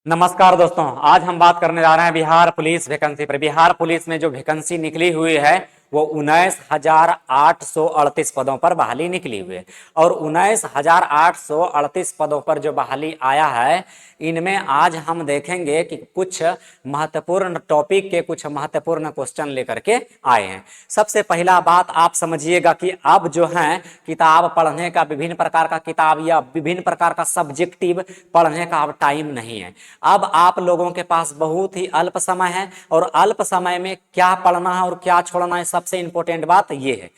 नमस्कार दोस्तों, आज हम बात करने जा रहे हैं बिहार पुलिस वैकेंसी पर। बिहार पुलिस में जो वैकेंसी निकली हुई है वो 19,838 पदों पर बहाली निकली हुई है। और 19,838 पदों पर जो बहाली आया है, इनमें आज हम देखेंगे कि कुछ महत्वपूर्ण टॉपिक के कुछ महत्वपूर्ण क्वेश्चन लेकर के आए हैं। सबसे पहला बात आप समझिएगा कि अब जो है किताब पढ़ने का, विभिन्न प्रकार का किताब या विभिन्न प्रकार का सब्जेक्टिव पढ़ने का अब टाइम नहीं है। अब आप लोगों के पास बहुत ही अल्प समय है और अल्प समय में क्या पढ़ना है और क्या छोड़ना है, सबसे इंपॉर्टेंट बात ये है।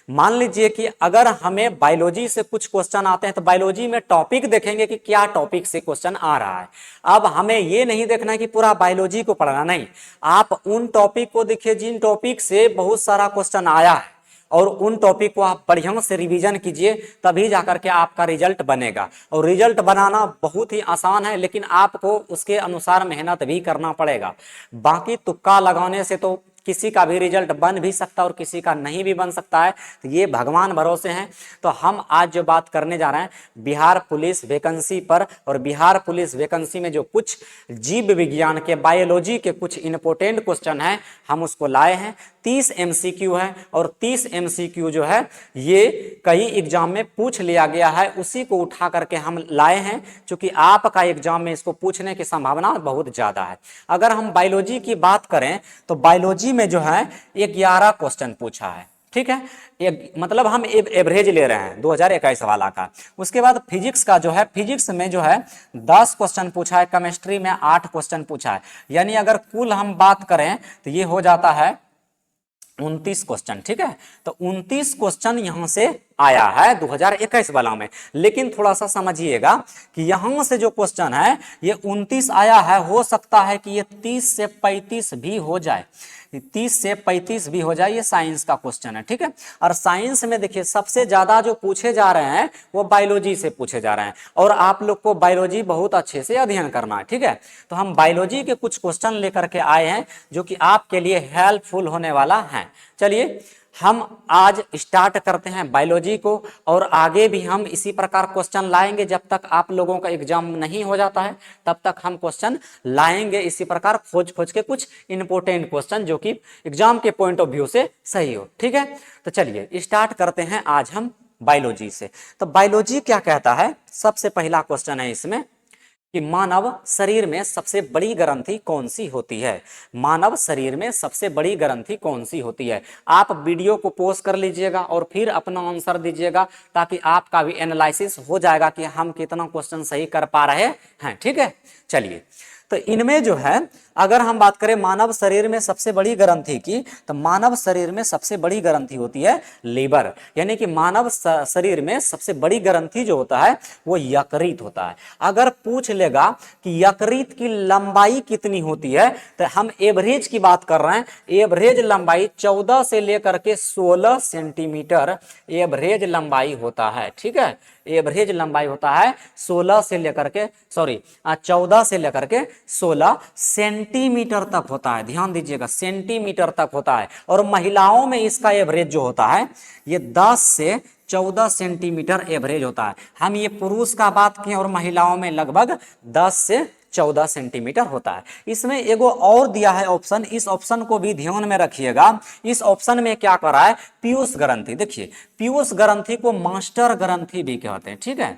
मान लीजिए कि अगर हमें बायोलॉजी से कुछ क्वेश्चन आते हैं तो बायोलॉजी में टॉपिक देखेंगे कि क्या टॉपिक से क्वेश्चन आ रहा है। अब हमें ये नहीं देखना है कि पूरा बायोलॉजी को पढ़ना, नहीं, आप उन टॉपिक को देखिए जिन टॉपिक से बहुत सारा क्वेश्चन आया है और उन टॉपिक को आप बढ़िया से रिवीजन कीजिए, तभी जाकर के आपका रिजल्ट बनेगा। और रिजल्ट बनाना बहुत ही आसान है, लेकिन आपको उसके अनुसार मेहनत भी करना पड़ेगा। बाकी तुक्का लगाने से तो किसी का भी रिजल्ट बन भी सकता है और किसी का नहीं भी बन सकता है, तो ये भगवान भरोसे हैं। तो हम आज जो बात करने जा रहे हैं बिहार पुलिस वैकेंसी पर, और बिहार पुलिस वैकेंसी में जो कुछ जीव विज्ञान के, बायोलॉजी के कुछ इंपॉर्टेंट क्वेश्चन हैं, हम उसको लाए हैं। 30 MCQ है और 30 MCQ जो है ये कई एग्जाम में पूछ लिया गया है, उसी को उठा करके हम लाए हैं, क्योंकि आपका एग्जाम में इसको पूछने की संभावना बहुत ज्यादा है। अगर हम बायोलॉजी की बात करें तो बायोलॉजी में जो है 11 क्वेश्चन पूछा है, ठीक है। मतलब हम एवरेज ले रहे हैं 2021 वाला का। उसके बाद फिजिक्स का जो है, फिजिक्स में जो है 10 क्वेश्चन पूछा है, केमिस्ट्री में 8 क्वेश्चन पूछा है। यानी अगर कुल हम बात करें तो ये हो जाता है 29 क्वेश्चन, ठीक है। तो 29 क्वेश्चन यहां से आया है 2021 वाला में। लेकिन थोड़ा सा समझिएगा कि यहां से जो क्वेश्चन है ये 29 आया है, हो सकता है कि ये 30 से 35 भी हो जाए, 30 से 35 भी हो जाए। ये साइंस का क्वेश्चन है, ठीक है। और साइंस में देखिए सबसे ज्यादा जो पूछे जा रहे हैं वो बायोलॉजी से पूछे जा रहे हैं, और आप लोग को बायोलॉजी बहुत अच्छे से अध्ययन करना है, ठीक है। तो हम बायोलॉजी के कुछ क्वेश्चन लेकर के आए हैं जो कि आपके लिए हेल्पफुल होने वाला है। चलिए हम आज स्टार्ट करते हैं बायोलॉजी को, और आगे भी हम इसी प्रकार क्वेश्चन लाएंगे। जब तक आप लोगों का एग्जाम नहीं हो जाता है तब तक हम क्वेश्चन लाएंगे इसी प्रकार, खोज खोज के कुछ इंपॉर्टेंट क्वेश्चन जो कि एग्जाम के पॉइंट ऑफ व्यू से सही हो, ठीक है। तो चलिए स्टार्ट करते हैं आज हम बायोलॉजी से। तो बायोलॉजी क्या कहता है, सबसे पहला क्वेश्चन है इसमें कि मानव शरीर में सबसे बड़ी ग्रंथि कौन सी होती है। मानव शरीर में सबसे बड़ी ग्रंथि कौन सी होती है। आप वीडियो को पॉज कर लीजिएगा और फिर अपना आंसर दीजिएगा, ताकि आपका भी एनालिसिस हो जाएगा कि हम कितना क्वेश्चन सही कर पा रहे हैं, ठीक है। चलिए तो इनमें जो है अगर हम बात करें मानव शरीर में सबसे बड़ी ग्रंथि की, तो मानव शरीर में सबसे बड़ी ग्रंथि होती है लीवर। यानी कि मानव शरीर में सबसे बड़ी ग्रंथि जो होता है वो यकृत होता है। अगर पूछ लेगा कि यकृत की लंबाई कितनी होती है, तो हम एवरेज की बात कर रहे हैं। एवरेज लंबाई 14 से लेकर के 16 सेंटीमीटर एवरेज लंबाई होता है, ठीक है। एवरेज लंबाई होता है 14 से लेकर के 16 सेंटीमीटर तक होता है। ध्यान दीजिएगा, सेंटीमीटर तक होता है। और महिलाओं में इसका एवरेज जो होता है ये 10 से 14 सेंटीमीटर एवरेज होता है। हम ये पुरुष का बात किए और महिलाओं में लगभग 10 से 14 सेंटीमीटर होता है। इसमें एगो और दिया है ऑप्शन, इस ऑप्शन को भी ध्यान में रखिएगा। इस ऑप्शन में क्या कर रहा है, पीयूष ग्रंथि। देखिए पीयूष ग्रंथि को मास्टर ग्रंथि भी कहते हैं, ठीक है।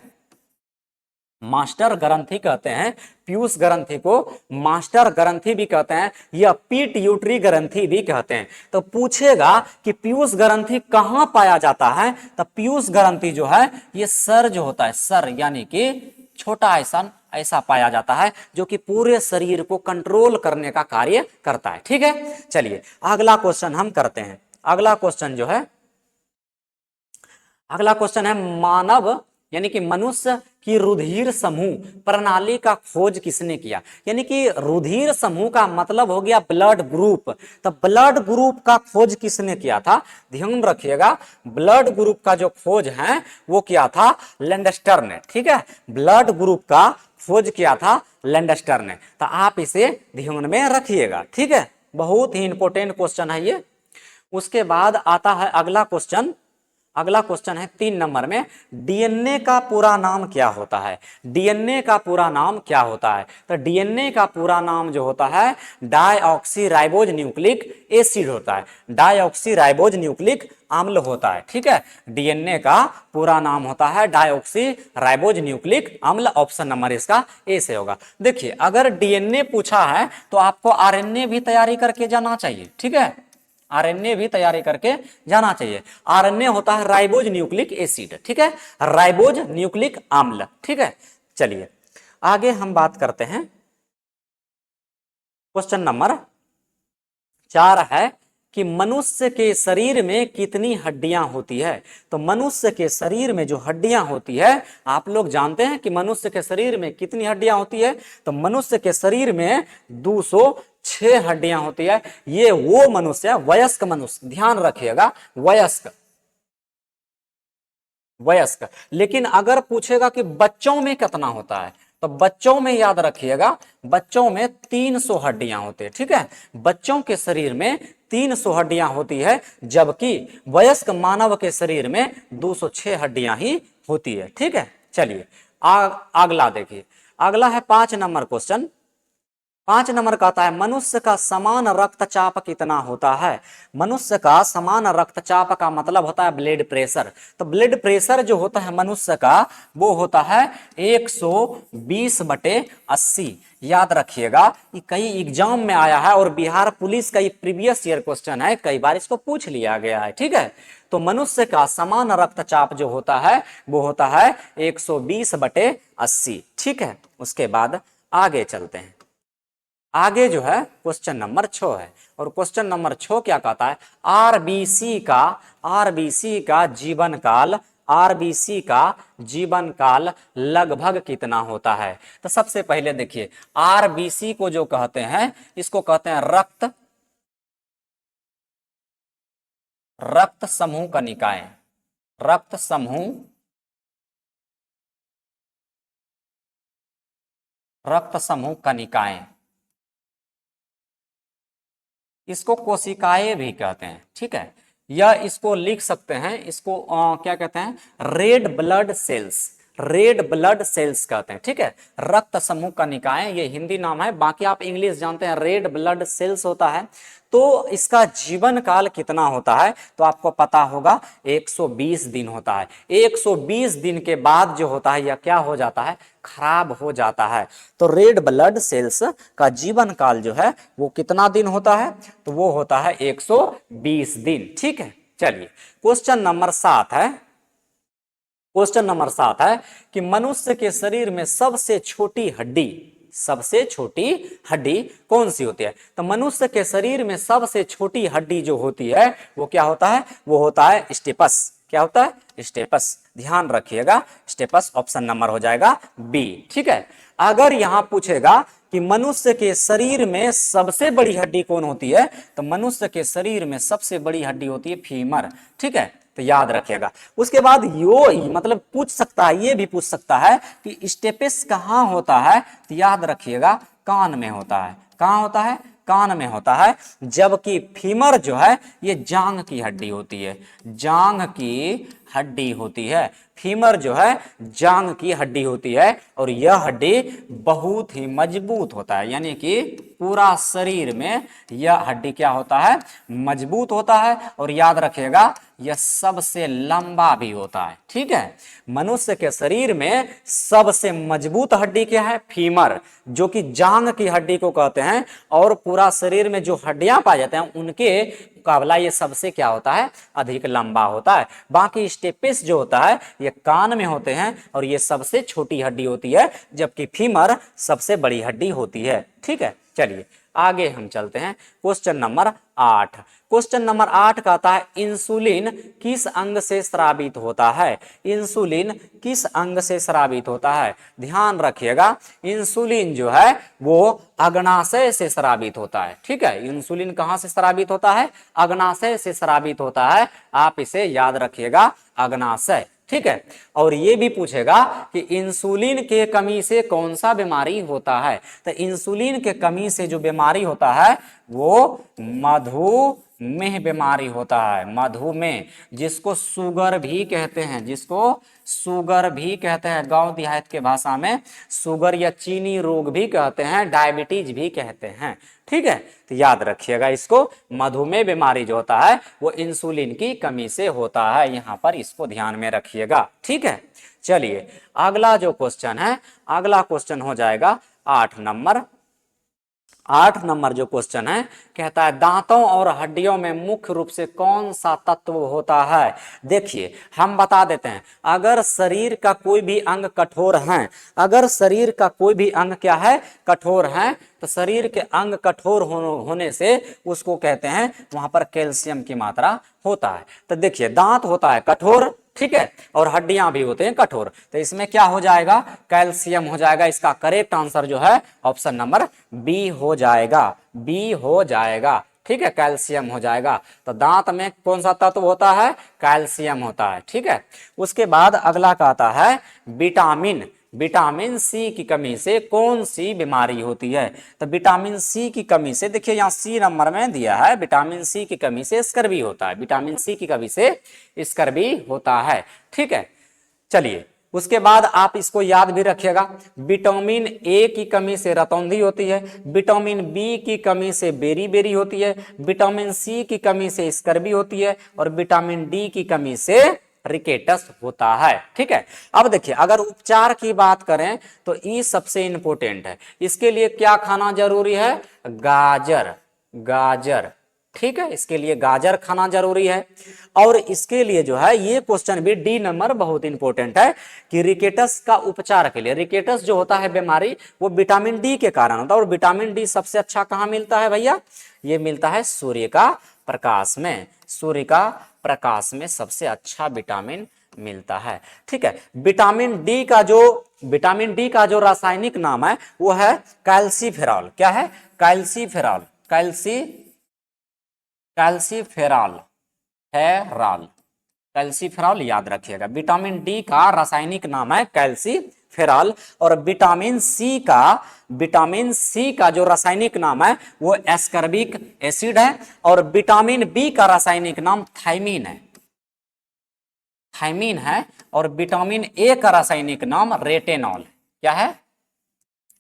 मास्टर ग्रंथि कहते हैं, पीयूष ग्रंथि को मास्टर ग्रंथि भी कहते हैं या पिट्यूटरी ग्रंथि भी कहते हैं। तो पूछेगा कि पीयूष ग्रंथि कहां पाया जाता है, तो पीयूष ग्रंथि जो है ये सर जो होता है, सर यानी कि छोटा ऐसा पाया जाता है, जो कि पूरे शरीर को कंट्रोल करने का कार्य करता है, ठीक है। चलिए अगला क्वेश्चन हम करते हैं। अगला क्वेश्चन है मानव यानी कि मनुष्य की रुधिर समूह प्रणाली का खोज किसने किया। यानी कि रुधिर समूह का मतलब हो गया ब्लड ग्रुप। तो ब्लड ग्रुप का खोज किसने किया था, ध्यान रखिएगा। ब्लड ग्रुप का जो खोज है वो किया था लैंडस्टर ने, ठीक है। ब्लड ग्रुप का खोज किया था लैंडस्टर ने। तो आप इसे ध्यान में रखिएगा, ठीक है। बहुत ही इंपॉर्टेंट क्वेश्चन है ये। उसके बाद आता है अगला क्वेश्चन। अगला क्वेश्चन है 3 नंबर में, डीएनए का पूरा नाम क्या होता है? डीएनए का पूरा नाम क्या होता है? तो डीएनए का पूरा नाम जो होता है डायऑक्सी राइबोज न्यूक्लिक एसिड होता है, डायऑक्सी राइबोज न्यूक्लिक अम्ल होता है। ठीक है, डीएनए का पूरा नाम होता है डायऑक्सी राइबोज न्यूक्लिक अम्ल। ऑप्शन नंबर इसका ए से होगा। देखिए, अगर डीएनए पूछा है तो आपको आरएनए भी तैयारी करके जाना चाहिए। ठीक है, आरएनए भी तैयारी करके जाना चाहिए। आरएनए होता है राइबोज न्यूक्लिक एसिड। ठीक है, राइबोज न्यूक्लिक अम्ल। ठीक है, चलिए आगे हम बात करते हैं। क्वेश्चन नंबर 4 है कि मनुष्य के शरीर में कितनी हड्डियां होती है? तो मनुष्य के शरीर में जो हड्डियां होती है, आप लोग जानते हैं कि मनुष्य के शरीर में कितनी हड्डियां होती है? तो मनुष्य के शरीर में 206 हड्डियां होती है। ये वो मनुष्य है, वयस्क मनुष्य, ध्यान रखिएगा, वयस्क। लेकिन अगर पूछेगा कि बच्चों में कितना होता है, तो बच्चों में याद रखिएगा, बच्चों में 300 हड्डियां होती है। ठीक है, बच्चों के शरीर में 300 हड्डियां होती है, जबकि वयस्क मानव के शरीर में 206 हड्डियां ही होती है। ठीक है, चलिए अगला देखिए। अगला है 5 नंबर क्वेश्चन। 5 नंबर का आता है, मनुष्य का समान रक्तचाप कितना होता है? मनुष्य का समान रक्तचाप का मतलब होता है ब्लड प्रेशर। तो ब्लड प्रेशर जो होता है मनुष्य का, वो होता है 120/80। याद रखिएगा, ये कई एग्जाम में आया है और बिहार पुलिस का ये प्रीवियस ईयर क्वेश्चन है, कई बार इसको पूछ लिया गया है। ठीक है, तो मनुष्य का समान रक्तचाप जो होता है वो होता है 120/80। ठीक है, उसके बाद आगे चलते हैं। आगे जो है क्वेश्चन नंबर 6 है, और क्वेश्चन नंबर 6 क्या कहता है? आरबीसी का जीवन काल, आरबीसी का जीवन काल लगभग कितना होता है? तो सबसे पहले देखिए, आरबीसी को जो कहते हैं, इसको कहते हैं रक्त समूह कणिकाएं। रक्त समूह कणिकाएं, इसको कोशिकाएं भी कहते हैं। ठीक है, या इसको लिख सकते हैं, इसको क्या कहते हैं? Red blood cells, red blood cells कहते हैं। ठीक है, रक्त समूह कणिकाएं, ये हिंदी नाम है, बाकी आप इंग्लिश जानते हैं, रेड ब्लड सेल्स होता है। तो इसका जीवन काल कितना होता है? तो आपको पता होगा 120 दिन होता है। 120 दिन के बाद जो होता है यह क्या हो जाता है? खराब हो जाता है। तो रेड ब्लड सेल्स का जीवन काल जो है वो कितना दिन होता है? तो वो होता है 120 दिन। ठीक है, चलिए क्वेश्चन नंबर 7 है। क्वेश्चन नंबर 7 है कि मनुष्य के शरीर में सबसे छोटी हड्डी कौन सी होती है? तो मनुष्य के शरीर में सबसे छोटी हड्डी जो होती है वो क्या होता है? वो होता है स्टेपस। क्या होता है? स्टेपस। ध्यान रखिएगा, स्टेपस ऑप्शन नंबर हो जाएगा बी। ठीक है, अगर यहां पूछेगा कि मनुष्य के शरीर में सबसे बड़ी हड्डी कौन होती है, तो मनुष्य के शरीर में सबसे बड़ी हड्डी होती है फीमर। ठीक है, तो याद रखिएगा। उसके बाद यो मतलब पूछ सकता है, ये भी पूछ सकता है कि स्टेपस कहाँ होता है, तो याद रखिएगा कान में होता है। कहाँ होता है? कान में होता है। जबकि फीमर जो है ये जांग की हड्डी होती है, जांग की हड्डी होती है। फीमर जो है जांग की हड्डी होती है, और यह हड्डी बहुत ही मजबूत होता है, यानी कि पूरा शरीर में यह हड्डी क्या होता है? मजबूत होता है। और याद रखिएगा यह सबसे लंबा भी होता है। ठीक है, मनुष्य के शरीर में सबसे मजबूत हड्डी क्या है? फीमर, जो कि जांग की हड्डी को कहते हैं। और पूरा शरीर में जो हड्डियां पाए जाते हैं उनके मुकाबला ये सबसे क्या होता है? अधिक लंबा होता है। बाकी स्टेपस जो होता है ये कान में होते हैं, और ये सबसे छोटी हड्डी होती है, जबकि फीमर सबसे बड़ी हड्डी होती है। ठीक है, चलिए आगे हम चलते हैं। Question number 8। क्वेश्चन नंबर 8 कहता है इंसुलिन किस अंग से स्रावित होता है? इंसुलिन किस अंग से स्रावित होता है? ध्यान रखिएगा, इंसुलिन जो है वो अग्नाशय से स्रावित होता है। ठीक है, इंसुलिन कहां से स्रावित होता है? अग्नाशय से स्रावित होता है। आप इसे याद रखिएगा, अग्नाशय। ठीक है, और ये भी पूछेगा कि इंसुलिन के कमी से कौन सा बीमारी होता है? तो इंसुलिन के कमी से जो बीमारी होता है वो मेह बीमारी होता है, मधुमेह जिसको शुगर भी कहते हैं, जिसको शुगर भी कहते हैं, गांव देहात के भाषा में शुगर या चीनी रोग भी कहते हैं, डायबिटीज भी कहते हैं। ठीक है, तो याद रखिएगा इसको, मधुमेह बीमारी जो होता है वो इंसुलिन की कमी से होता है, यहां पर इसको ध्यान में रखिएगा। ठीक है, चलिए अगला जो क्वेश्चन है, अगला क्वेश्चन हो जाएगा 8 नंबर। 8 नंबर जो क्वेश्चन है कहता है दांतों और हड्डियों में मुख्य रूप से कौन सा तत्व होता है। देखिए हम बता देते हैं, अगर शरीर का कोई भी अंग कठोर है, अगर शरीर का कोई भी अंग क्या है, कठोर है, तो शरीर के अंग कठोर होने से उसको कहते हैं वहां पर कैल्शियम की मात्रा होता है। तो देखिए दांत होता है कठोर, ठीक है, और हड्डियां भी होते हैं कठोर, तो इसमें क्या हो जाएगा, कैल्शियम हो जाएगा। इसका करेक्ट आंसर जो है ऑप्शन नंबर बी हो जाएगा, बी हो जाएगा। ठीक है, कैल्शियम हो जाएगा। तो दांत में कौन सा तत्व होता है, कैल्शियम होता है। ठीक है, उसके बाद अगला कहता है विटामिन, विटामिन सी की कमी से कौन सी बीमारी होती है। तो विटामिन सी की कमी से, देखिए यहाँ सी नंबर में दिया है, विटामिन सी की कमी से स्कर्वी होता है, विटामिन सी की कमी से स्कर्वी होता है। ठीक है, चलिए उसके बाद आप इसको याद भी रखिएगा, विटामिन ए की कमी से रतौंधी होती है, विटामिन बी की कमी से बेरी बेरी होती है, विटामिन सी की कमी से स्कर्वी होती है, और विटामिन डी की कमी से रिकेटस होता है। ठीक है, अब देखिए अगर उपचार की बात करें तो ये सबसे इंपॉर्टेंट है, इसके लिए क्या खाना जरूरी है, गाजर, गाजर। ठीक है, इसके लिए गाजर खाना जरूरी है। और इसके लिए जो है ये क्वेश्चन भी डी नंबर बहुत इंपॉर्टेंट है कि रिकेटस का उपचार के लिए, रिकेटस जो होता है बीमारी वो विटामिन डी के कारण होता है, और विटामिन डी सबसे अच्छा कहाँ मिलता है भैया, ये मिलता है सूर्य का प्रकाश में, सूर्य का प्रकाश में सबसे अच्छा विटामिन मिलता है। ठीक है, विटामिन डी का जो रासायनिक नाम है वो है कैल्सीफेरॉल। क्या है, कैल्सीफेरॉल, कैल्सीफेरॉल, कैल्सीफेरॉल याद रखिएगा। विटामिन डी का रासायनिक नाम है कैल्सीफेरॉल, और विटामिन सी का जो रासायनिक नाम है वो एस्कर्बिक एसिड है, और विटामिन बी का रासायनिक नाम थायमीन है, थायमीन है, और विटामिन ए का रासायनिक नाम रेटेनॉल। क्या है,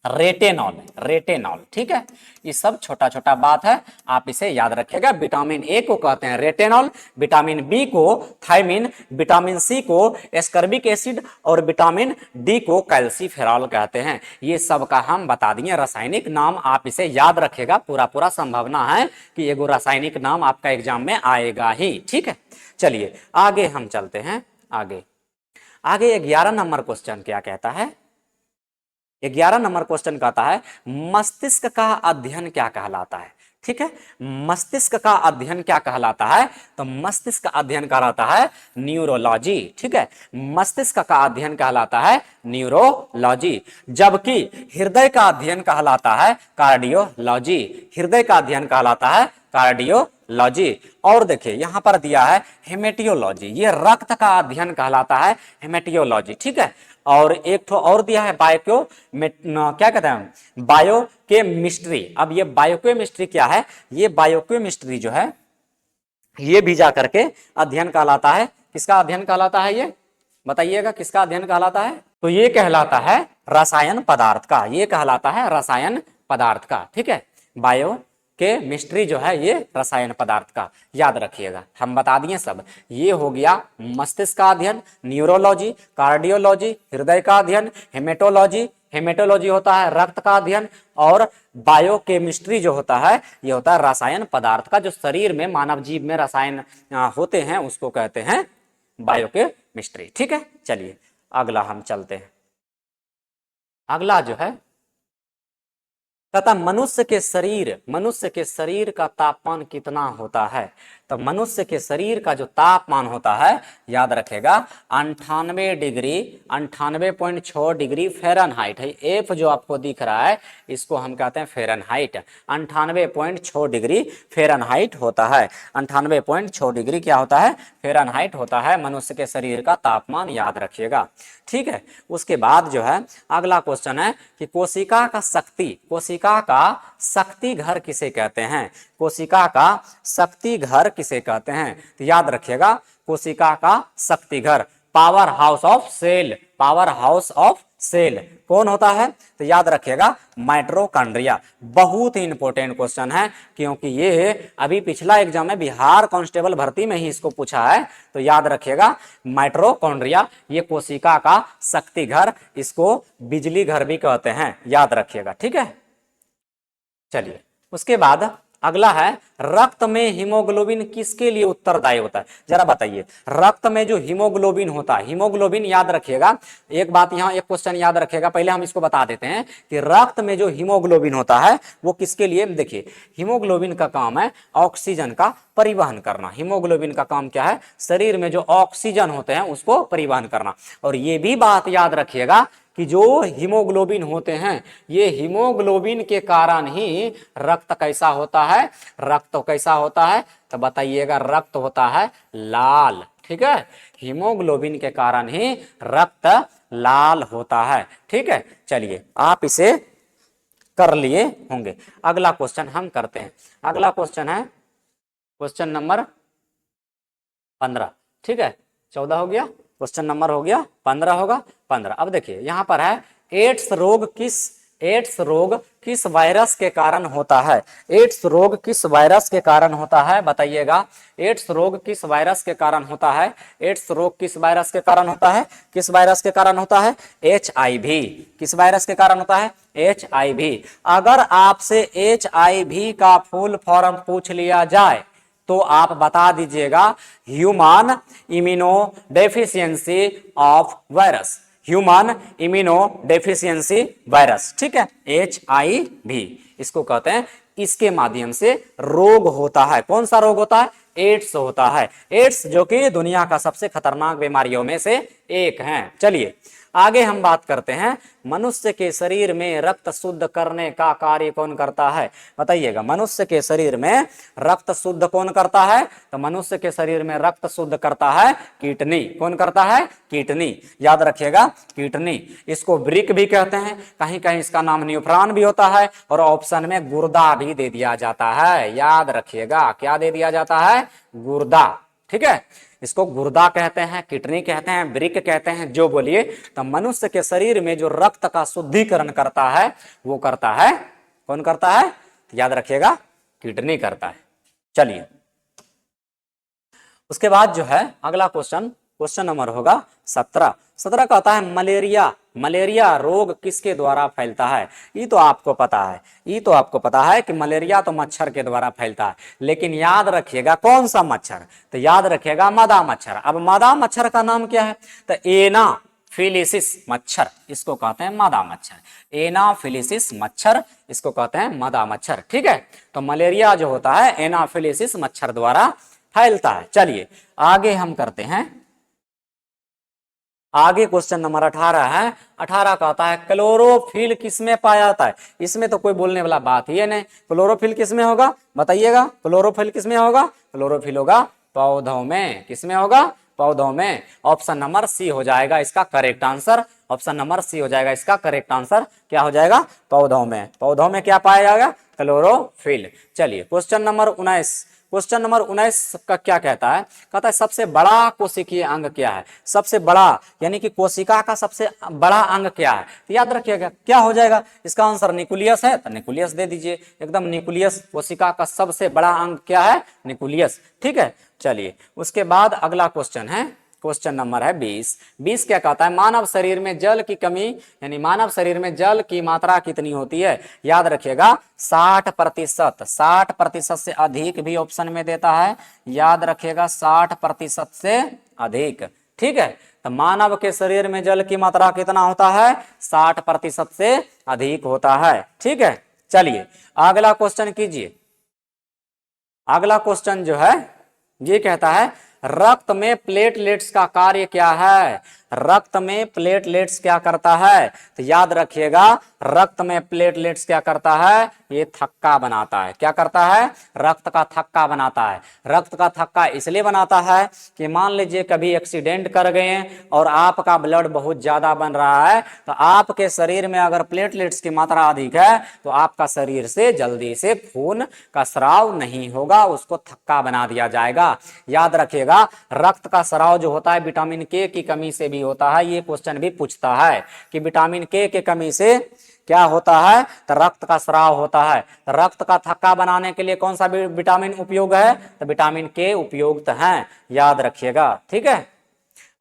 रेटेनॉल, रेटेनॉल। ठीक है, ये सब छोटा छोटा बात है, आप इसे याद रखिएगा। विटामिन ए को कहते हैं रेटेनॉल, विटामिन बी को थायमीन, विटामिन सी को एस्कर्बिक एसिड, और विटामिन डी को कैल्सीफेरॉल कहते हैं। ये सब का हम बता दिए रासायनिक नाम, आप इसे याद रखिएगा। पूरा पूरा संभावना है कि एगो रासायनिक नाम आपका एग्जाम में आएगा ही। ठीक है, चलिए आगे हम चलते हैं। आगे 11 नंबर क्वेश्चन क्या कहता है, 11 नंबर क्वेश्चन कहता है मस्तिष्क का अध्ययन क्या कहलाता है। ठीक है, मस्तिष्क का अध्ययन क्या कहलाता है, तो मस्तिष्क का अध्ययन कहलाता है न्यूरोलॉजी। ठीक है, मस्तिष्क का अध्ययन कहलाता है न्यूरोलॉजी, जबकि हृदय का अध्ययन कहलाता है कार्डियोलॉजी, हृदय का अध्ययन कहलाता है कार्डियोलॉजी। और देखिए यहां पर दिया है हेमेटियोलॉजी, ये रक्त का अध्ययन कहलाता है हेमेटियोलॉजी। ठीक है, और एक तो और दिया है क्या कहते हैं, बायोकेमिस्ट्री। अब ये बायोकेमिस्ट्री क्या है, ये बायोकेमिस्ट्री जो है ये भी जा करके अध्ययन कहलाता है, किसका अध्ययन कहलाता है, ये बताइएगा किसका अध्ययन कहलाता है, तो ये कहलाता है रसायन पदार्थ का, ये कहलाता है रसायन पदार्थ का। ठीक है, बायो के मिस्ट्री जो है ये रसायन पदार्थ का, याद रखिएगा। हम बता दिए सब, ये हो गया मस्तिष्क का अध्ययन, न्यूरोलॉजी, कार्डियोलॉजी, हृदय का अध्ययन, हेमेटोलॉजी, हेमेटोलॉजी होता है रक्त का अध्ययन, और बायोकेमिस्ट्री जो होता है ये होता है रसायन पदार्थ का, जो शरीर में मानव जीव में रसायन होते हैं उसको कहते हैं बायोकेमिस्ट्री। ठीक है, चलिए अगला हम चलते हैं। अगला जो है कहता मनुष्य के शरीर का तापमान कितना होता है, तो मनुष्य के शरीर का जो तापमान होता है याद रखेगा 98.6 डिग्री फ़ारेनहाइट है। एफ जो आपको दिख रहा है इसको हम कहते हैं फ़ारेनहाइट, 98.6 डिग्री फ़ारेनहाइट होता है। 98.6 डिग्री क्या होता है, फ़ारेनहाइट होता है मनुष्य के शरीर का तापमान, याद रखिएगा। ठीक है, उसके बाद जो है अगला क्वेश्चन है कि कोशिका कोशिका का शक्ति घर किसे कहते हैं? कोशिका का शक्ति घर किसे कहते हैं? तो याद रखिएगा, कोशिका का शक्ति घर, power house of cell, power house of cell कौन होता है? तो याद रखिएगा माइटोकॉन्ड्रिया। बहुत ही इंपॉर्टेंट क्वेश्चन है, क्योंकि ये अभी पिछला एग्जाम में बिहार कांस्टेबल भर्ती में ही इसको पूछा है। तो याद रखिएगा माइटोकॉन्ड्रिया ये कोशिका का शक्ति घर, इसको बिजली घर भी कहते हैं, याद रखिएगा, ठीक है। चलिए उसके बाद अगला है, रक्त में हीमोग्लोबिन किसके लिए उत्तरदायी होता है? जरा बताइए, रक्त में जो हीमोग्लोबिन होता है, हीमोग्लोबिन याद रखिएगा, एक बात यहाँ एक क्वेश्चन याद रखिएगा, पहले हम इसको बता देते हैं कि रक्त में जो हीमोग्लोबिन होता है वो किसके लिए? देखिए हीमोग्लोबिन का काम है ऑक्सीजन का परिवहन करना। हीमोग्लोबिन का काम क्या है? शरीर में जो ऑक्सीजन होते हैं उसको परिवहन करना। और ये भी बात याद रखिएगा कि जो हीमोग्लोबिन होते हैं, ये हीमोग्लोबिन के कारण ही रक्त कैसा होता है? रक्त कैसा होता है? तो बताइएगा, रक्त होता है लाल, ठीक है। हीमोग्लोबिन के कारण ही रक्त लाल होता है, ठीक है। चलिए आप इसे कर लिए होंगे। अगला क्वेश्चन हम करते हैं। अगला क्वेश्चन है क्वेश्चन नंबर 15, ठीक है। 14 हो गया, क्वेश्चन नंबर हो गया 15 होगा 15। अब देखिए यहाँ पर है, एड्स रोग किस वायरस के कारण होता है? एड्स रोग किस वायरस के कारण होता है? बताइएगा, एड्स रोग किस वायरस के कारण होता है? एड्स रोग किस वायरस के कारण होता है? किस वायरस के कारण होता है? HIV। किस वायरस के कारण होता है? HIV। अगर आपसे HIV का फुल फॉर्म पूछ लिया जाए तो आप बता दीजिएगा human immuno deficiency of virus, human immuno deficiency virus, ठीक है। HIV इसको कहते हैं, इसके माध्यम से रोग होता है। कौन सा रोग होता है? एड्स होता है। एड्स जो कि दुनिया का सबसे खतरनाक बीमारियों में से एक है। चलिए आगे हम बात करते हैं, मनुष्य के शरीर में रक्त शुद्ध करने का कार्य कौन करता है? बताइएगा, मनुष्य के शरीर में रक्त शुद्ध कौन करता है? तो मनुष्य के शरीर में रक्त शुद्ध करता है किडनी। कौन करता है? किडनी, याद रखिएगा किडनी। इसको वृक्क भी कहते हैं, कहीं कहीं इसका नाम न्यूफ्रॉन भी होता है, और ऑप्शन में गुर्दा भी दे दिया जाता है। याद रखिएगा, क्या दे दिया जाता है? गुर्दा, ठीक है। इसको गुर्दा कहते हैं, किडनी कहते हैं, वृक्क कहते हैं, जो बोलिए। तो मनुष्य के शरीर में जो रक्त का शुद्धिकरण करता है वो करता है, कौन करता है? याद रखिएगा किडनी करता है। चलिए उसके बाद जो है अगला क्वेश्चन नंबर होगा 17। 17 कहता है, मलेरिया रोग किसके द्वारा फैलता है? ये तो आपको पता है कि मलेरिया तो मच्छर के द्वारा फैलता है, लेकिन याद रखिएगा कौन सा मच्छर? तो याद रखिएगा मादा मच्छर। अब मादा मच्छर का नाम क्या है? तो एनाफिलिसिस मच्छर, इसको कहते हैं मादा मच्छर। एनाफिलिसिस मच्छर, इसको कहते हैं मादा मच्छर, ठीक है। तो मलेरिया जो होता है एनाफिलिसिस मच्छर द्वारा फैलता है। चलिए आगे हम करते हैं। आगे क्वेश्चन नंबर 18 है। 18 कहता है, क्लोरोफिल किसमें पाया जाता है? इसमें तो कोई बोलने वाला बात ही है नहीं। क्लोरोफिल किसमें होगा? बताइएगा, क्लोरोफिल किसमें होगा? क्लोरोफिल होगा पौधों में। किसमें होगा? पौधों में। ऑप्शन नंबर सी हो जाएगा इसका correct answer. Option number C हो जाएगा इसका करेक्ट आंसर। क्या हो जाएगा? पौधों में। पौधों में क्या पाया जाएगा? क्लोरोफिल। चलिए क्वेश्चन नंबर 19। क्वेश्चन नंबर 19 का क्या कहता है? कहता है सबसे बड़ा कोशिकीय अंग क्या है? सबसे बड़ा यानी कि कोशिका का सबसे बड़ा अंग क्या है? तो याद रखिएगा क्या हो जाएगा इसका आंसर? न्यूक्लियस है, तो न्यूक्लियस दे दीजिए एकदम। न्यूक्लियस कोशिका का सबसे बड़ा अंग क्या है? न्यूक्लियस, ठीक है। चलिए उसके बाद अगला क्वेश्चन है, क्वेश्चन नंबर है 20। 20 क्या कहता है? मानव शरीर में जल की कमी यानी मानव शरीर में जल की मात्रा कितनी होती है? याद रखिएगा 60%। 60% से अधिक भी ऑप्शन में देता है। याद रखिएगा 60% से अधिक, ठीक है। तो मानव के शरीर में जल की मात्रा कितना होता है? 60% से अधिक होता है, ठीक है। चलिए अगला क्वेश्चन कीजिए। अगला क्वेश्चन जो है ये कहता है, रक्त में प्लेटलेट्स का कार्य क्या है? रक्त में प्लेटलेट्स क्या करता है? तो याद रखिएगा, रक्त में प्लेटलेट्स क्या करता है? ये थक्का बनाता है। क्या करता है? रक्त का थक्का बनाता है। रक्त का थक्का इसलिए बनाता है कि मान लीजिए कभी एक्सीडेंट कर गए हैं और आपका ब्लड बहुत ज्यादा बन रहा है, तो आपके शरीर में अगर प्लेटलेट्स की मात्रा अधिक है तो आपका शरीर से जल्दी से खून का स्राव नहीं होगा, उसको थक्का बना दिया जाएगा। याद रखिएगा, रक्त का स्राव जो होता है विटामिन के की कमी से भी होता है। ये क्वेश्चन भी पूछता है कि विटामिन के की कमी से क्या होता है? तो रक्त का स्राव होता है। तो रक्त का थक्का बनाने के लिए कौन सा विटामिन उपयोग है? तो विटामिन के उपयुक्त है, याद रखिएगा। ठीक है,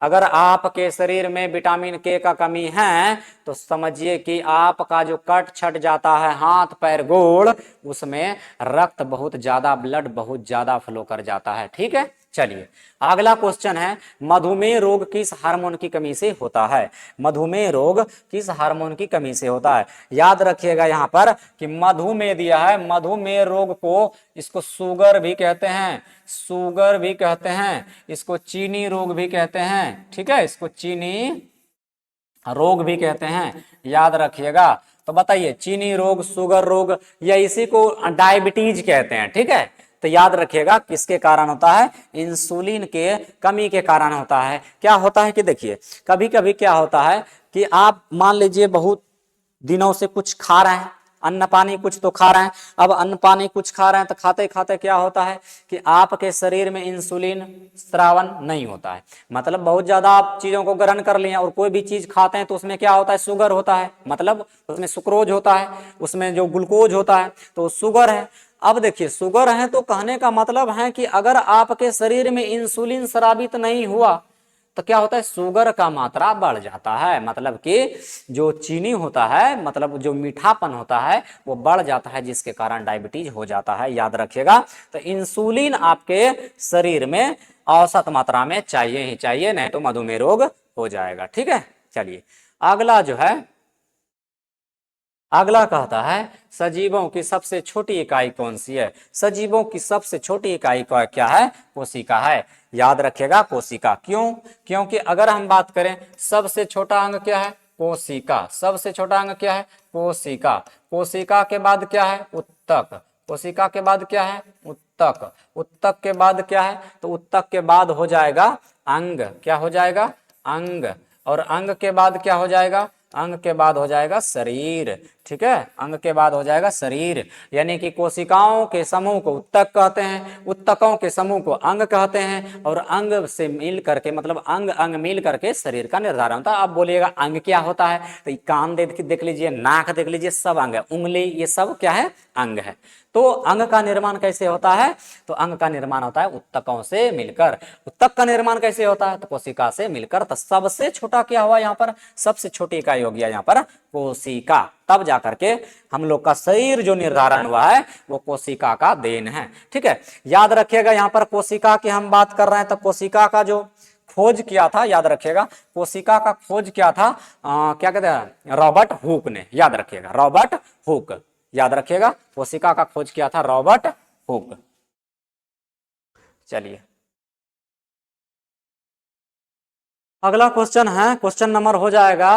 अगर आपके शरीर में विटामिन के का कमी है तो समझिए कि आपका जो कट छट जाता है हाथ पैर गोड़, उसमें रक्त बहुत ज्यादा, ब्लड बहुत ज्यादा फ्लो कर जाता है। ठीक है, चलिए अगला क्वेश्चन है, मधुमेह रोग किस हार्मोन की कमी से होता है? मधुमेह रोग किस हार्मोन की कमी से होता है? याद रखिएगा यहाँ पर कि मधुमेह दिया है, मधुमेह रोग को इसको शुगर भी कहते हैं, शुगर भी कहते हैं, इसको चीनी रोग भी कहते हैं। ठीक है, इसको चीनी रोग भी कहते हैं, याद रखिएगा। तो बताइए, चीनी रोग, शुगर रोग, या इसी को डायबिटीज कहते हैं। ठीक है, तो याद रखिएगा किसके कारण होता है? इंसुलिन के कमी के कारण होता है। क्या होता है कि देखिए, कभी कभी क्या होता है कि आप मान लीजिए बहुत दिनों से कुछ खा रहे हैं, अन्न पानी कुछ तो खा रहे हैं। अब अन्न पानी कुछ खा रहे हैं तो खाते खाते क्या होता है कि आपके शरीर में इंसुलिन स्रावन नहीं होता है। मतलब बहुत ज्यादा आप चीजों को ग्रहण कर लिए और कोई भी चीज खाते हैं तो उसमें क्या होता है? शुगर होता है, मतलब उसमें सुक्रोज होता है, उसमें जो ग्लूकोज होता है तो शुगर है। अब देखिए, शुगर है तो कहने का मतलब है कि अगर आपके शरीर में इंसुलिन स्रावित नहीं हुआ तो क्या होता है? शुगर का मात्रा बढ़ जाता है, मतलब कि जो चीनी होता है, मतलब जो मीठापन होता है वो बढ़ जाता है, जिसके कारण डायबिटीज हो जाता है। याद रखिएगा, तो इंसुलिन आपके शरीर में औसत मात्रा में चाहिए ही चाहिए, नहीं तो मधुमेह रोग हो जाएगा। ठीक है, चलिए अगला जो है, अगला कहता है सजीवों की सबसे छोटी इकाई कौन सी है? सजीवों की सबसे छोटी इकाई क्या है? कोशिका है। याद रखिएगा, कोशिका। क्यों? क्योंकि अगर हम बात करें सबसे छोटा अंग क्या है? कोशिका। सबसे छोटा अंग क्या है? कोशिका। कोशिका के बाद क्या है? उत्तक। कोशिका के बाद क्या है? उत्तक। उत्तक के बाद क्या है? तो उत्तक के बाद हो जाएगा अंग। क्या हो जाएगा? अंग। और अंग के बाद क्या हो जाएगा? अंग के बाद हो जाएगा शरीर। ठीक है, अंग के बाद हो जाएगा शरीर। यानी कि कोशिकाओं के समूह को उत्तक कहते हैं, उत्तकों के समूह को अंग कहते हैं, और अंग से मिल करके, मतलब अंग अंग मिल करके शरीर का निर्धारण होता है। आप बोलिएगा अंग क्या होता है? तो कान देख लीजिए, नाक देख लीजिए, सब अंग है, उंगली, ये सब क्या है? अंग है। तो अंग का निर्माण कैसे होता है? तो अंग का निर्माण होता है उत्तकों से मिलकर। उत्तक का निर्माण कैसे होता है? तो कोशिका से मिलकर। तो सबसे छोटा क्या हुआ यहाँ पर? सबसे छोटी इकाई हो गया यहाँ पर कोशिका। तब जाकर के हम लोग का शरीर जो निर्धारण हुआ है वो कोशिका का देन है। ठीक है, याद रखिएगा यहाँ पर कोशिका की हम बात कर रहे हैं, तो कोशिका का जो खोज किया था, याद रखिएगा, कोशिका का खोज किया था क्या कहते हैं? रॉबर्ट हुक ने। याद रखिएगा, रॉबर्ट हुक। याद रखिएगा, कोशिका का खोज किया था रॉबर्ट हुक। चलिए अगला क्वेश्चन है, क्वेश्चन नंबर हो जाएगा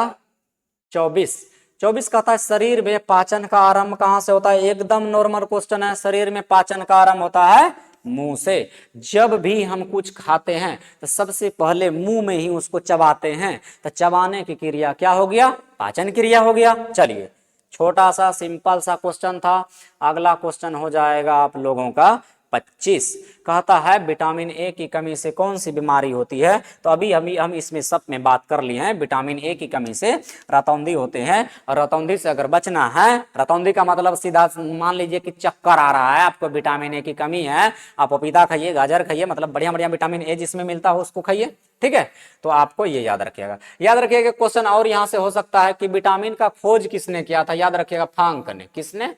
24। 24 कहता है शरीर में पाचन का आरंभ कहां से होता है? एकदम नॉर्मल क्वेश्चन है। शरीर में पाचन का आरंभ होता है मुंह से। जब भी हम कुछ खाते हैं तो सबसे पहले मुंह में ही उसको चबाते हैं, तो चबाने की क्रिया क्या हो गया? पाचन क्रिया हो गया। चलिए, छोटा सा सिंपल सा क्वेश्चन था। अगला क्वेश्चन हो जाएगा आप लोगों का 25। कहता है विटामिन ए की कमी से कौन सी बीमारी होती है? तो अभी हम इसमें सब में बात कर लिए हैं। विटामिन ए की कमी से रतौंधी होते हैं, और रतौंधी से अगर बचना है, रतौंधी का मतलब सीधा मान लीजिए कि चक्कर आ रहा है, आपको विटामिन ए की कमी है, आप पपीता खाइए, गाजर खाइए, मतलब बढ़िया बढ़िया विटामिन ए जिसमें मिलता हो उसको खाइए। ठीक है, तो आपको ये याद रखिएगा। याद रखिएगा क्वेश्चन और यहां से हो सकता है कि विटामिन का खोज किसने किया था? याद रखिएगा, फांक ने। किसने?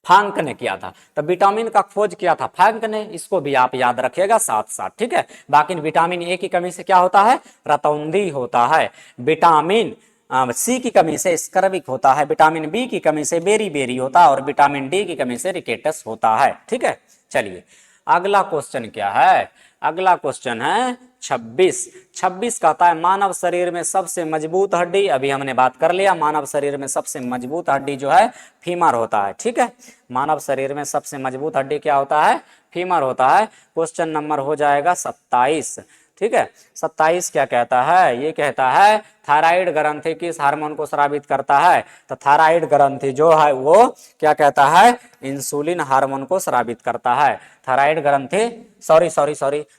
फांक ने किया था। तो विटामिन का खोज किया था फांक ने, इसको भी आप याद रखिएगा साथ साथ। ठीक है, बाकी विटामिन ए की कमी से क्या होता है? रतौंधी होता है। विटामिन सी की कमी से स्कर्विक होता है, विटामिन बी की कमी से बेरी बेरी होता है, और विटामिन डी की कमी से रिकेटस होता है। ठीक है, चलिए अगला क्वेश्चन क्या है? अगला क्वेश्चन है 26। 26 कहता है मानव शरीर में सबसे मजबूत हड्डी, अभी हमने बात कर लिया, मानव शरीर में सबसे मजबूत हड्डी जो है फीमर होता है। ठीक है, मानव शरीर में सबसे मजबूत हड्डी क्या होता है? फीमर होता है। क्वेश्चन नंबर हो जाएगा 27। ठीक है, 27 क्या कहता है? ये कहता है थायराइड ग्रंथि किस हार्मोन को स्रावित करता है? तो थायराइड ग्रंथि जो है वो क्या कहता है? इंसुलिन हार्मोन को स्रावित करता है। थायराइड ग्रंथि सॉरी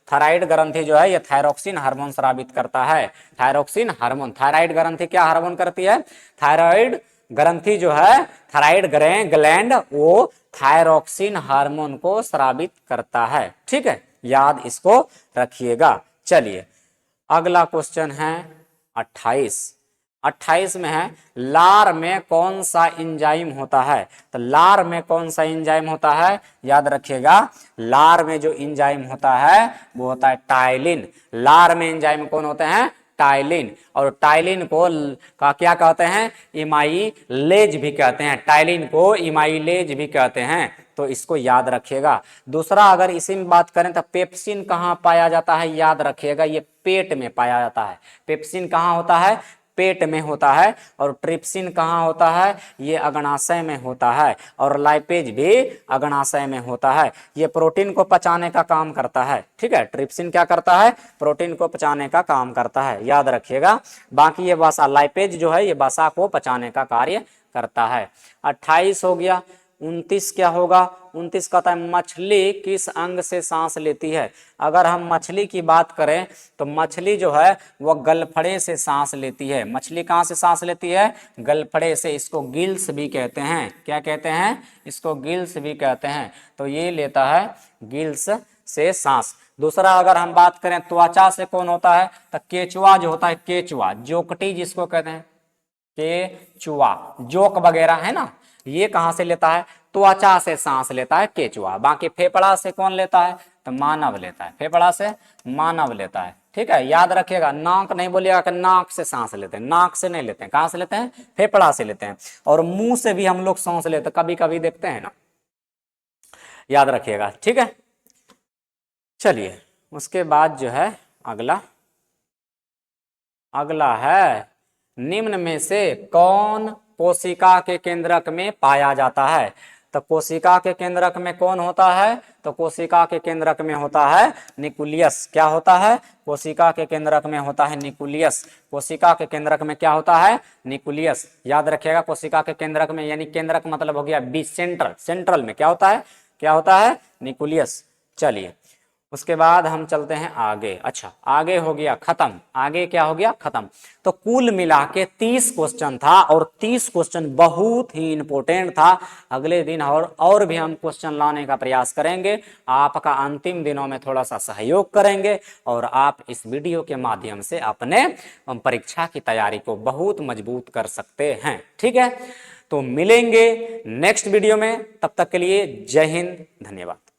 थायराइड ग्रंथि जो है ये थायरोक्सिन हार्मोन स्रावित करता है। थायरोक्सिन हार्मोन, थायराइड ग्रंथि क्या हार्मोन करती है? थायराइड ग्रंथि जो है, थायराइड ग्लैंड वो थायरोक्सिन हार्मोन को स्रावित करता है। ठीक है, याद इसको रखिएगा। चलिए अगला क्वेश्चन है 28। 28 में है लार में कौन सा एंजाइम होता है? तो लार में कौन सा एंजाइम होता है? याद रखिएगा, लार में जो एंजाइम होता है वो होता है टाइलिन। लार में एंजाइम कौन होते हैं? टाइलिन। और टाइलिन को का क्या कहते हैं? इमाइलेज भी कहते हैं। टाइलिन को इमाइलेज भी कहते हैं, तो इसको याद रखिएगा। दूसरा अगर इसी में बात करें तो पेप्सिन कहाँ पाया जाता है? याद रखिएगा, ये पेट में पाया जाता है। पेप्सिन कहाँ होता है? पेट में होता है। और ट्रिप्सिन कहाँ होता है? ये अग्नाशय में होता है। और लाइपेज भी अग्नाशय में होता है। ये प्रोटीन को पचाने का काम करता है। ठीक है, ट्रिप्सिन क्या करता है? प्रोटीन को पचाने का काम करता है, याद रखिएगा। बाकी ये वसा, लाइपेज जो है ये वसा को पचाने का कार्य करता है। 28 हो गया। 29 क्या होगा? 29 कहता है मछली किस अंग से सांस लेती है? अगर हम मछली की बात करें तो मछली जो है वह गलफड़े से सांस लेती है। मछली कहाँ से सांस लेती है? गलफड़े से। इसको गिल्स भी कहते हैं। क्या कहते हैं? इसको गिल्स भी कहते हैं। तो ये लेता है गिल्स से सांस। दूसरा अगर हम बात करें त्वचा से कौन होता है? तो केचुआ जो होता है, केचुआ, जोकटी जिसको कहते हैं, केचुआ, जोक वगैरह है ना, ये कहां से लेता है? त्वचा से सांस लेता है केचुआ। बाकी फेफड़ा से कौन लेता है? तो मानव लेता है। फेफड़ा से मानव लेता है। ठीक है, याद रखिएगा, नाक नहीं बोलिएगा कि नाक से सांस लेते हैं। नाक से नहीं लेते हैं। कहां से लेते हैं? फेफड़ा से लेते हैं। और मुंह से भी हम लोग सांस लेते हैं, कभी कभी देखते हैं ना, याद रखिएगा। ठीक है, चलिए उसके बाद जो है अगला है निम्न में से कौन कोशिका के केंद्रक में पाया जाता है? तो कोशिका के केंद्रक में कौन होता है? तो कोशिका के केंद्रक में होता है न्यूक्लियस। क्या होता है? कोशिका के केंद्रक में होता है न्यूक्लियस। कोशिका के केंद्रक में क्या होता है? न्यूक्लियस। याद रखिएगा, कोशिका के केंद्रक में, यानी केंद्रक मतलब हो गया बी, सेंट्रल। सेंट्रल में क्या होता है? क्या होता है? न्यूक्लियस। चलिए उसके बाद हम चलते हैं आगे। अच्छा, आगे हो गया खत्म। आगे क्या हो गया? खत्म। तो कुल मिला के 30 क्वेश्चन था और 30 क्वेश्चन बहुत ही इंपॉर्टेंट था। अगले दिन और भी हम क्वेश्चन लाने का प्रयास करेंगे। आपका अंतिम दिनों में थोड़ा सा सहयोग करेंगे और आप इस वीडियो के माध्यम से अपने परीक्षा की तैयारी को बहुत मजबूत कर सकते हैं। ठीक है, तो मिलेंगे नेक्स्ट वीडियो में। तब तक के लिए जय हिंद, धन्यवाद।